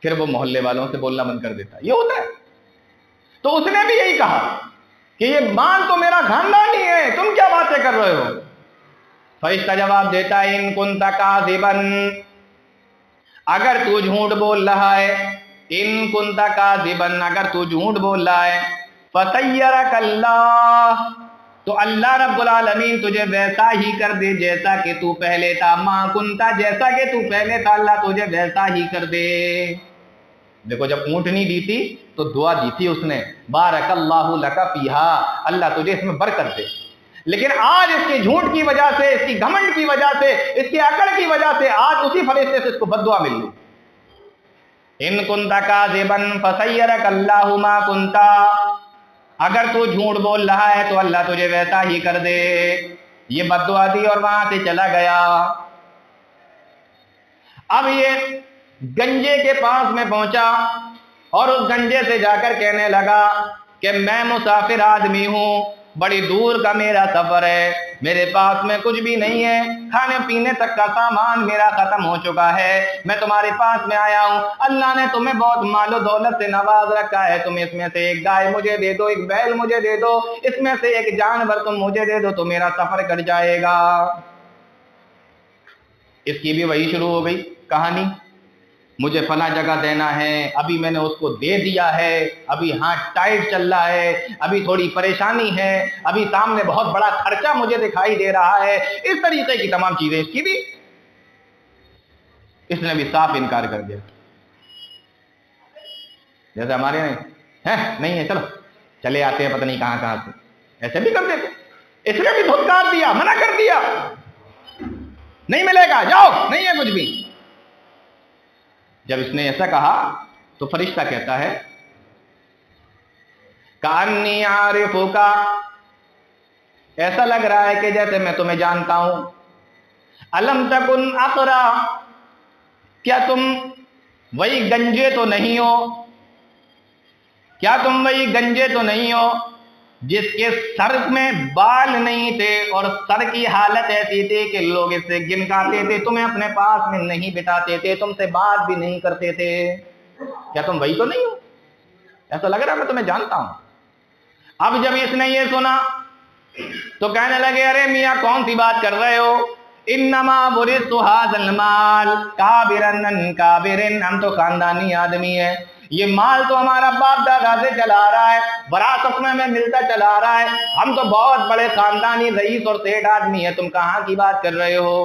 B: پھر وہ محلے والوں سے بولنا بند کر دیتا ہے. یہ ہوتا ہے. تو اس نے بھی یہی کہا کہ یہ مال تو میرا خاندانی ہے، تم کیا باتیں کر رہے ہو؟ فرشتہ جواب دیتا ہے ان کنت کاذبا، اگر تو جھوٹ بول رہا ہے، ان کنت کاذبا، اگر تو جھوٹ بول رہا ہے، فطیرک اللہ، تو اللہ رب العالمین تجھے ویسا ہی کر دے جیسا کہ تو پہلے تھا. ما کنتا، جیسا کہ تو پہلے تھا اللہ تجھے ویسا ہی کر دے. دیکھو جب اونٹنی دی تھی تو دعا دی تھی اس نے، بارک اللہ لک فیہا، اللہ تجھے اس میں برکت دے. لیکن آج اس کے جھوٹ کی وجہ سے، اس کی گھمنڈ کی وجہ سے، اس کی عقل کی وجہ سے آج اسی فرشتے سے اس کو بد دعا مل گئی. ان کنت کاذبا فسیرک اللہ ما کنت، اگر تو جھوٹ بول رہا ہے تو اللہ تجھے ویسا ہی کر دے. یہ بد دعا دی اور وہاں سے چلا گیا. اب یہ گنجے کے پاس میں پہنچا اور اس گنجے سے جا کر کہنے لگا کہ میں مسافر آدمی ہوں، بڑی دور کا میرا سفر ہے، میرے پاس میں کچھ بھی نہیں ہے، کھانے پینے تک کا سامان میرا ختم ہو چکا ہے، میں تمہارے پاس میں آیا ہوں. اللہ نے تمہیں بہت مال و دولت سے نواز رکھا ہے، تم اس میں سے ایک گائے مجھے دے دو، ایک بیل مجھے دے دو، اس میں سے ایک جانور تم مجھے دے دو تو میرا سفر کٹ جائے گا. اس کی بھی وہی شروع ہو گئی کہانی، مجھے فلاں جگہ دینا ہے، ابھی میں نے اس کو دے دیا ہے، ابھی ہاتھ ٹائٹ چل رہا ہے، ابھی تھوڑی پریشانی ہے، ابھی سامنے بہت بڑا خرچہ مجھے دکھائی دے رہا ہے. اس طریقے کی تمام چیزیں اس کی بھی. اس نے بھی صاف انکار کر دیا، جیسے ہمارے نہیں ہے، چلو چلے آتے ہیں پتہ نہیں کہاں کہاں سے، ایسے بھی کر دیتے. اس نے بھی دھتکار دیا، منع کر دیا، نہیں ملے گا، جاؤ، نہیں ہے کچھ بھی. جب اس نے ایسا کہا تو فرشتہ کہتا ہے کأنی عارفک، ایسا لگ رہا ہے کہ جیسے میں تمہیں جانتا ہوں. الم تکن اقرا، کیا تم وہی گنجے تو نہیں ہو، کیا تم وہی گنجے تو نہیں ہو جس کے سر میں بال نہیں تھے اور سر کی حالت ایسی تھی کہ لوگ اس سے گنگاتے تھے، تمہیں اپنے پاس میں نہیں بٹھاتے تھے، تم سے بات بھی نہیں کرتے تھے. کیا تم وہی تو نہیں ہو؟ ایسا لگ رہا ہے میں تمہیں جانتا ہوں. اب جب اس نے یہ سنا تو کہنے لگے ارے میاں کون سی بات کر رہے ہو، انما ورثت ھذا المال کابرا عن کابر، ہم تو خاندانی آدمی ہیں، یہ مال تو ہمارا باپ دادا سے چلا آ رہا ہے، وراثت میں ملتا چلا آ رہا ہے، ہم تو بہت بڑے خاندانی رئیس اور سیٹھ آدمی ہیں، تم کہاں کی بات کر رہے ہو؟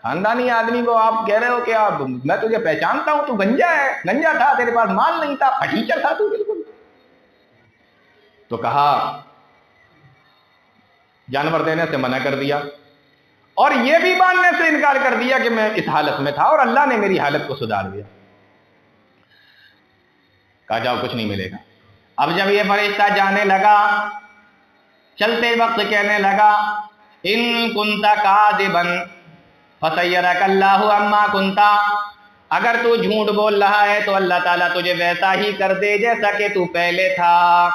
B: خاندانی آدمی کو آپ کہہ رہے ہو کہ آپ میں تجھے پہچانتا ہوں، تو گنجا ہے، گنجا تھا، تیرے پاس مال نہیں تھا، پھٹیچر تھا تو بالکل. تو کہا جانور دینے سے منع کر دیا اور یہ بھی ماننے سے انکار کر دیا کہ میں اس حالت میں تھا اور اللہ نے میری حالت کو سدھار دیا. کہا جاؤ کچھ نہیں ملے گا. اب جب یہ فرشتہ جانے لگا، چلتے وقت کہنے لگا ان کنت کاذبا فسیرک اللہ عما کنت، اگر تو جھوٹ بول رہا ہے تو اللہ تعالیٰ تجھے ویسا ہی کر دے جیسا کہ تو پہلے تھا.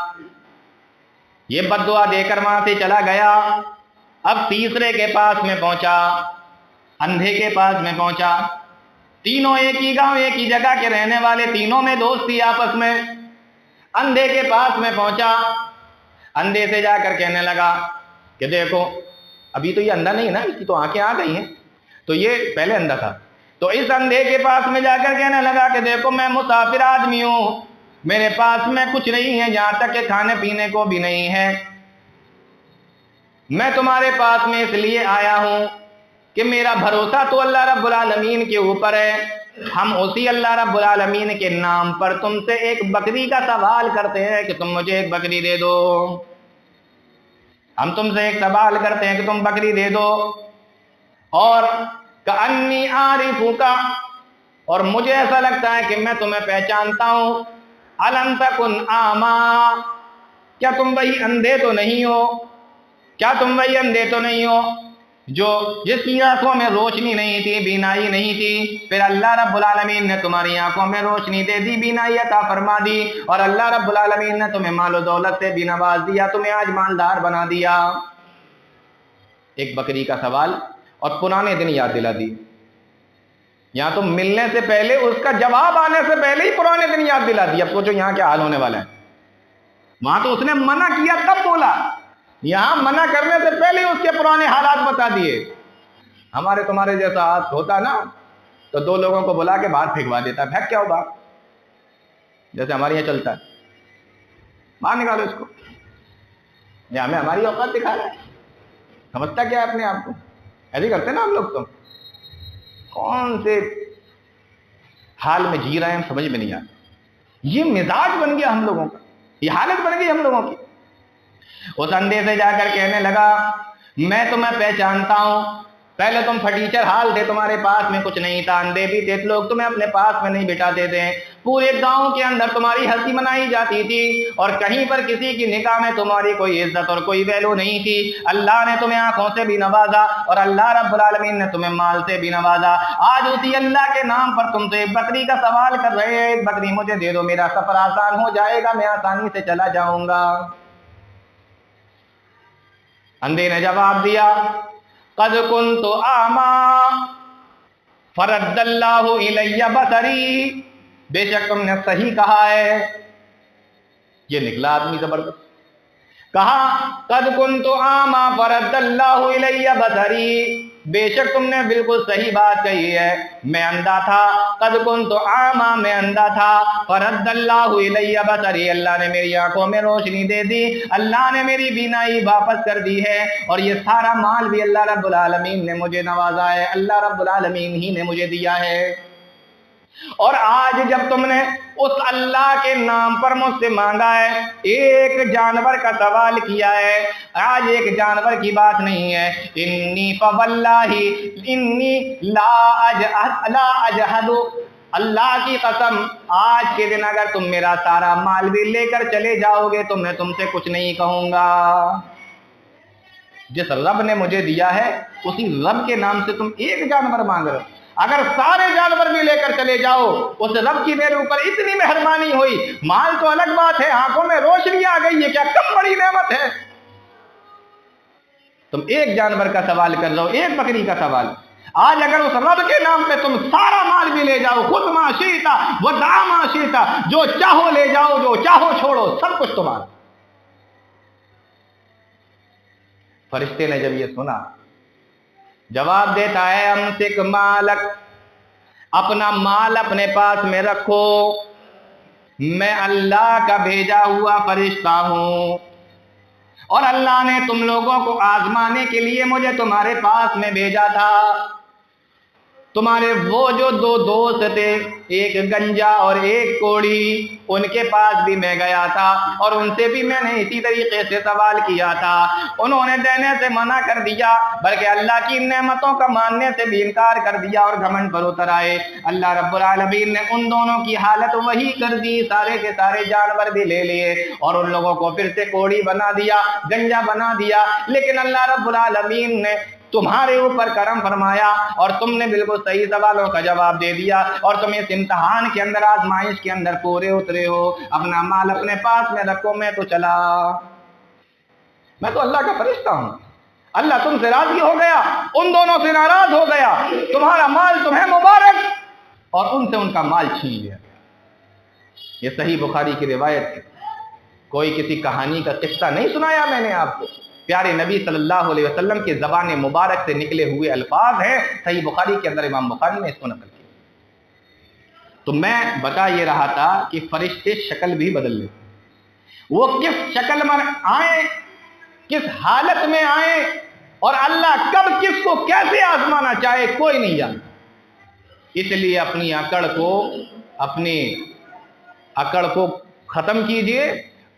B: یہ بد دعا دے کر وہاں سے چلا گیا. اب تیسرے کے پاس میں پہنچا، اندھے کے پاس میں پہنچا. تینوں ایک ہی گاؤں ایک ہی جگہ کے رہنے والے، تینوں میں دوستی آپس میں. اندھے کے پاس میں پہنچا، اندھے سے جا کر کہنے لگا کہ دیکھو ابھی تو یہ اندھا نہیں ہے نا، اس کی تو آنکھیں آ گئی ہیں، تو یہ پہلے اندھا تھا. تو اس اندھے کے پاس میں جا کر کہنے لگا کہ دیکھو میں مسافر آدمی ہوں، میرے پاس میں کچھ نہیں ہے، یہاں تک کہ کھانے پینے کو بھی نہیں ہے. میں تمہارے پاس میں اس لیے آیا ہوں کہ میرا بھروسہ تو اللہ رب العالمین کے اوپر ہے، ہم اسی اللہ رب العالمین کے نام پر تم سے ایک بکری کا سوال کرتے ہیں کہ تم مجھے ایک بکری دے دو. ہم تم سے ایک سوال کرتے ہیں کہ تم بکری دے دو. اور کأنی عارفک، اور مجھے ایسا لگتا ہے کہ میں تمہیں پہچانتا ہوں. الم تکن اعمیٰ، کیا تم وہی اندھے تو نہیں ہو، کیا تم وہی اندھے تو نہیں ہو جو جس کی آنکھوں میں روشنی نہیں تھی، بینائی نہیں تھی، پھر اللہ رب العالمین نے تمہاری آنکھوں میں روشنی دے دی، بینائی عطا فرما دی، اور اللہ رب العالمین نے تمہیں مال و دولت سے بھی نواز دیا، تمہیں آج مالدار بنا دیا. ایک بکری کا سوال اور پرانے دن یاد دلا دی. یہاں تو ملنے سے پہلے، اس کا جواب آنے سے پہلے ہی پرانے دن یاد دلا دیا. اب سوچو یہاں کیا حال ہونے والا ہے. وہاں تو اس نے منع کیا تب بولا، یہاں منع کرنے سے پہلے ہی اس کے پرانے حالات بتا دیے. ہمارے تمہارے جیسا ہاتھ ہوتا نا تو دو لوگوں کو بلا کے باہر پھینکوا دیتا. پھینک کیا ہو باہر، جیسے ہمارے یہاں چلتا ہے، باہر نکالو اس کو. یہ ہمیں ہماری اوقات دکھا رہا ہے، سمجھتا کیا ہے اپنے آپ کو. ایسے کرتے نا ہم لوگ. تو کون سے حال میں جی رہے ہیں ہم سمجھ میں نہیں آتا. یہ مزاج بن گیا ہم لوگوں کا، یہ حالت بن گئی ہم لوگوں کی. اس اندھے سے جا کر کہنے لگا میں تمہیں پہچانتا ہوں، پہلے تم فٹیچر حال تھے، تمہارے پاس میں کچھ نہیں تھا، اندھے بھی تھے، لوگ تمہیں اپنے پاس میں نہیں بٹھاتے تھے، پورے گاؤں کے اندر تمہاری ہنسی منائی جاتی تھی، اور کہیں پر کسی کی نگاہ میں تمہاری کوئی عزت اور کوئی ویلو نہیں تھی. اللہ نے تمہیں آنکھوں سے بھی نوازا اور اللہ رب العالمین نے تمہیں مال سے بھی نوازا. آج اسی اللہ کے نام پر تم سے ایک بکری کا سوال کر رہے ہیں، ایک بکری مجھے دے دو، میرا سفر آسان ہو جائے گا، میں آسانی سے چلا جاؤں گا. اندھے نے جواب دیا قد كنت اعمى فرد اللہ الی بصری، بے شک تم نے صحیح کہا ہے. یہ نکلا آدمی زبردست. کہا قد كنت اعمى فرد اللہ الی بصری، بے شک تم نے بالکل صحیح بات کہی ہے، میں اندھا تھا. قد كنت اعمى، میں اندھا تھا. فرد اللہ الی بصری، اللہ نے میری آنکھوں میں روشنی دے دی، اللہ نے میری بینائی واپس کر دی ہے. اور یہ سارا مال بھی اللہ رب العالمین نے مجھے نوازا ہے، اللہ رب العالمین ہی نے مجھے دیا ہے. اور آج جب تم نے اس اللہ کے نام پر مجھ سے مانگا ہے، ایک جانور کا سوال کیا ہے، آج ایک جانور کی بات نہیں ہے. انی فواللہ انی لا اجحد، اللہ کی قسم آج کے دن اگر تم میرا سارا مال بھی لے کر چلے جاؤ گے تو میں تم سے کچھ نہیں کہوں گا. جس رب نے مجھے دیا ہے اسی رب کے نام سے تم ایک جانور مانگ رہے ہو. اگر سارے جانور بھی لے کر چلے جاؤ، اس رب کی میرے اوپر اتنی مہربانی ہوئی. مال تو الگ بات ہے، آنکھوں میں روشنی آ گئی ہے، کیا کم بڑی نعمت ہے. تم ایک جانور کا سوال کر رہے ہو، ایک بکری کا سوال. آج اگر اس رب کے نام پہ تم سارا مال بھی لے جاؤ، خود ما شئتا ودع ما شئتا، جو چاہو لے جاؤ، جو چاہو چھوڑو، سب کچھ تمہارا. فرشتے نے جب یہ سنا، جواب دیتا ہے امسک مالک، اپنا مال اپنے پاس میں رکھو، میں اللہ کا بھیجا ہوا فرشتہ ہوں، اور اللہ نے تم لوگوں کو آزمانے کے لیے مجھے تمہارے پاس میں بھیجا تھا. تمہارے وہ جو دو دوست تھے، ایک گنجا اور ایک کوڑی، ان کے پاس بھی میں گیا تھا اور ان سے بھی میں نے اسی طریقے سے سوال کیا تھا. انہوں نے دینے سے منع کر دیا، بلکہ اللہ کی نعمتوں کا ماننے سے بھی انکار کر دیا اور گھمنڈ پر اتر آئے. اللہ رب العالمین نے ان دونوں کی حالت وہی کر دی، سارے کے سارے جانور بھی لے لیے اور ان لوگوں کو پھر سے کوڑی بنا دیا، گنجا بنا دیا. لیکن اللہ رب العالمین نے تمہارے اوپر کرم فرمایا اور تم نے بالکل صحیح سوالوں کا جواب دے دیا، اور تم اس امتحان کے اندر، آزمائش کے اندر پورے اترے ہو. اپنا مال اپنے پاس میں رکھو، میں تو چلا، میں تو اللہ کا فرشتہ ہوں. اللہ تم سے راضی ہو گیا، ان دونوں سے ناراض ہو گیا، تمہارا مال تمہیں مبارک، اور ان سے ان کا مال چھین لیا. یہ صحیح بخاری کی روایت ہے، کوئی کسی کہانی کا قصہ نہیں سنایا میں نے آپ کو، پیارے نبی صلی اللہ علیہ وسلم کی زبان مبارک سے نکلے ہوئے الفاظ ہیں، صحیح بخاری کے اندر امام بخاری نے اس کو نقل کیا. تو میں بتا یہ رہا تھا کہ فرشتے شکل بھی بدل لیتے، وہ کس شکل میں آئیں، کس حالت میں آئیں، اور اللہ کب کس کو کیسے آزمانا چاہے کوئی نہیں جانتا. اس لیے اپنی اکڑ کو ختم کیجئے،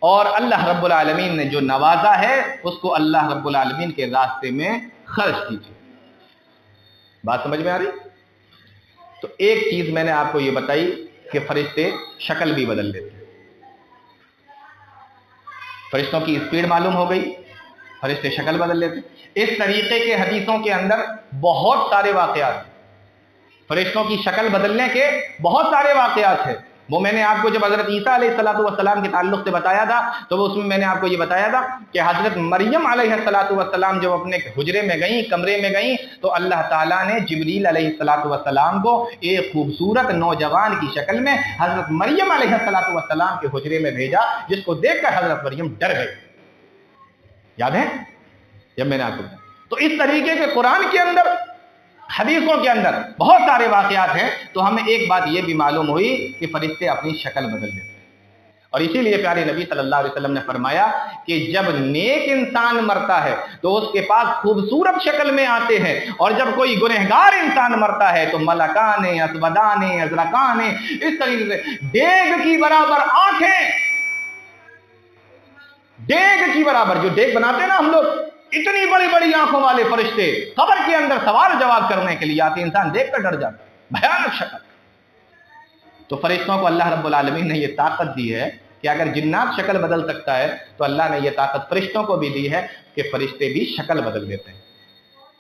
B: اور اللہ رب العالمین نے جو نوازا ہے اس کو اللہ رب العالمین کے راستے میں خرچ کیجیے. بات سمجھ میں آ رہی؟ تو ایک چیز میں نے آپ کو یہ بتائی کہ فرشتے شکل بھی بدل لیتے ہیں. فرشتوں کی اسپیڈ معلوم ہو گئی، فرشتے شکل بدل لیتے. اس طریقے کے حدیثوں کے اندر بہت سارے واقعات، فرشتوں کی شکل بدلنے کے بہت سارے واقعات ہیں. وہ میں نے آپ کو جب حضرت عیسیٰ علیہ السلام کے تعلق سے بتایا تھا تو وہ اس میں نے آپ کو یہ بتایا تھا کہ حضرت مریم علیہ السلام جب اپنے حجرے میں گئیں، کمرے میں گئیں، تو اللہ تعالیٰ نے جبریل علیہ السلام کو ایک خوبصورت نوجوان کی شکل میں حضرت مریم علیہ السلام کے حجرے میں بھیجا، جس کو دیکھ کر حضرت مریم ڈر گئی. یاد ہے جب میں نے آپ کو بتایا؟ تو اس طریقے کے قرآن کے اندر، حدیثوں کے اندر بہت سارے واقعات ہیں. تو ہمیں ایک بات یہ بھی معلوم ہوئی کہ فرشتے اپنی شکل بدل دیتے ہیں. اور اسی لیے پیارے نبی صلی اللہ علیہ وسلم نے فرمایا کہ جب نیک انسان مرتا ہے تو اس کے پاس خوبصورت شکل میں آتے ہیں، اور جب کوئی گنہگار انسان مرتا ہے تو ملکان اسودان ازرقان، اس طریقے سے دیگ کی برابر آنکھیں، دیگ کی برابر، جو دیگ بناتے ہیں نا ہم لوگ، اتنی بڑی بڑی آنکھوں والے فرشتے قبر کے اندر سوال جواب کرنے کے لیے آتے. انسان دیکھ کر ڈر جاتا ہے، بھیانک شکل. تو فرشتوں کو اللہ رب العالمین نے یہ طاقت دی ہے کہ اگر جنات شکل بدل سکتا ہے تو اللہ نے یہ طاقت فرشتوں کو بھی دی ہے کہ فرشتے بھی شکل بدل دیتے ہیں.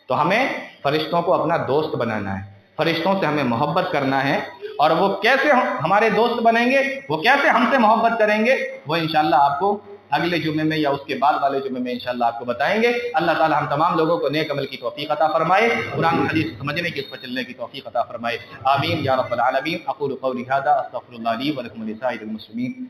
B: تو ہمیں فرشتوں کو اپنا دوست بنانا ہے، فرشتوں سے ہمیں محبت کرنا ہے. اور وہ کیسے ہمارے دوست بنیں گے، وہ کیسے ہم سے محبت کریں گے، وہ انشاءاللہ آپ کو اگلے جمعے میں یا اس کے بعد والے جمعے میں انشاءاللہ آپ کو بتائیں گے. اللہ تعالی ہم تمام لوگوں کو نیک عمل کی توفیق عطا فرمائے، قرآن حدیث سمجھنے کی، اس پر چلنے کی توفیق عطا فرمائے. آمین یا رب العالمین. اقول قولی ھذا استغفر اللہ لی ولکم ولسائر المسلمین.